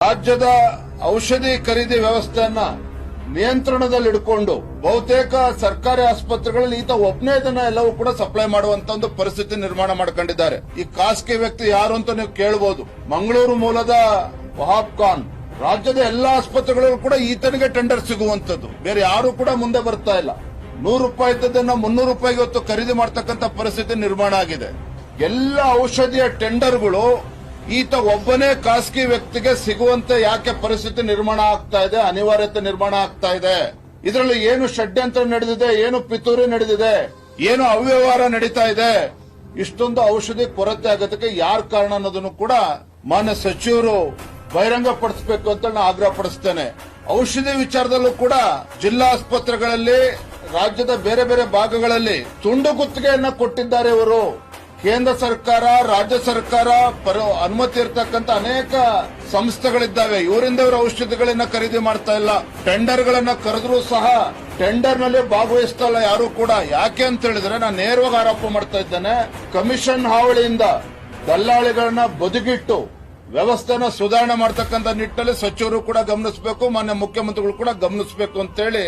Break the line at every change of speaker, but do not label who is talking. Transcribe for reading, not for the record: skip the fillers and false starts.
ರಾಜ್ಯದ ಔಷಧಿ ಖರೀದಿ ವ್ಯವಸ್ಥೆಯನ್ನ ನಿಯಂತ್ರಣದಲ್ಲಿಡ್ಕೊಂಡು ಬಹುತೇಕ ಸರ್ಕಾರಿ ಆಸ್ಪತ್ರೆಗಳಲ್ಲಿ ಈತ ಒಬ್ಬನೇ ಇದನ್ನ ಎಲ್ಲವೂ ಕೂಡ ಸಪ್ಲೈ ಮಾಡುವಂತ ಒಂದು ಪರಿಸ್ಥಿತಿ ನಿರ್ಮಾಣ ಮಾಡ್ಕೊಂಡಿದ್ದಾರೆ. ಈ ಖಾಸಗಿ ವ್ಯಕ್ತಿ ಯಾರು ಅಂತ ನೀವು ಕೇಳಬಹುದು. ಮಂಗಳೂರು ಮೂಲದ ವಹಾಬ್ ಖಾನ್. ರಾಜ್ಯದ ಎಲ್ಲಾ ಆಸ್ಪತ್ರೆಗಳಲ್ಲೂ ಕೂಡ ಈತನಿಗೆ ಟೆಂಡರ್ ಸಿಗುವಂತದ್ದು, ಬೇರೆ ಯಾರು ಕೂಡ ಮುಂದೆ ಬರ್ತಾ ಇಲ್ಲ. 100 ರೂಪಾಯಿ ಇದ್ದದನ್ನ 300 ರೂಪಾಯಿಗೆ ಹೊತ್ತು ಖರೀದಿ ಮಾಡತಕ್ಕಂತ ಪರಿಸ್ಥಿತಿ ನಿರ್ಮಾಣ ಆಗಿದೆ. ಎಲ್ಲ ಔಷಧಿಯ ಟೆಂಡರ್ಗಳು ಈತ ಒಬ್ಬನೇ ಖಾಸಗಿ ವ್ಯಕ್ತಿಗೆ ಸಿಗುವಂತೆ ಯಾಕೆ ಪರಿಸ್ಥಿತಿ ನಿರ್ಮಾಣ ಆಗ್ತಾ ಇದೆ, ಅನಿವಾರ್ಯತೆ ನಿರ್ಮಾಣ ಆಗ್ತಾ ಇದೆ? ಇದರಲ್ಲಿ ಏನು ಷಡ್ಯಂತ್ರ ನಡೆದಿದೆ, ಏನು ಪಿತೂರಿ ನಡೆದಿದೆ, ಏನು ಅವ್ಯವಹಾರ ನಡೀತಾ ಇದೆ? ಇಷ್ಟೊಂದು ಔಷಧಿ ಕೊರತೆ ಆಗೋದಕ್ಕೆ ಯಾರು ಕಾರಣ ಅನ್ನೋದನ್ನು ಕೂಡ ಮಾನ್ಯ ಸಚಿವರು ಬಹಿರಂಗಪಡಿಸಬೇಕು ಅಂತ ನಾನು ಆಗ್ರಹ ಪಡಿಸ್ತೇನೆ. ಔಷಧಿ ವಿಚಾರದಲ್ಲೂ ಕೂಡ ಜಿಲ್ಲಾ ಆಸ್ಪತ್ರೆಗಳಲ್ಲಿ, ರಾಜ್ಯದ ಬೇರೆ ಬೇರೆ ಭಾಗಗಳಲ್ಲಿ ತುಂಡು ಗುತ್ತಿಗೆಯನ್ನ ಕೊಟ್ಟಿದ್ದಾರೆ ಇವರು. ಕೇಂದ್ರ ಸರ್ಕಾರ, ರಾಜ್ಯ ಸರ್ಕಾರ ಅನುಮತಿ ಇರತಕ್ಕಂತ ಅನೇಕ ಸಂಸ್ಥೆಗಳಿದ್ದಾವೆ. ಇವರಿಂದ ಇವರು ಔಷಧಿಗಳನ್ನ ಖರೀದಿ ಮಾಡ್ತಾ ಇಲ್ಲ. ಟೆಂಡರ್ ಗಳನ್ನ ಕರೆದ್ರೂ ಸಹ ಟೆಂಡರ್ ನಲ್ಲಿ ಭಾಗವಹಿಸ್ತಾ ಇಲ್ಲ ಯಾರು ಕೂಡ. ಯಾಕೆ ಅಂತ ಹೇಳಿದ್ರೆ, ನಾನು ನೇರವಾಗಿ ಆರೋಪ ಮಾಡ್ತಾ ಇದ್ದೇನೆ, ಕಮಿಷನ್ ಹಾವಳಿಯಿಂದ ದಲ್ಲಾಳಿಗಳನ್ನ ಬದುಕಿಟ್ಟು ವ್ಯವಸ್ಥೆನ ಸುಧಾರಣೆ ಮಾಡತಕ್ಕಂತ ನಿಟ್ಟಿನಲ್ಲಿ ಸಚಿವರು ಕೂಡ ಗಮನಿಸಬೇಕು, ಮಾನ್ಯ ಮುಖ್ಯಮಂತ್ರಿಗಳು ಕೂಡ ಗಮನಿಸಬೇಕು ಅಂತೇಳಿ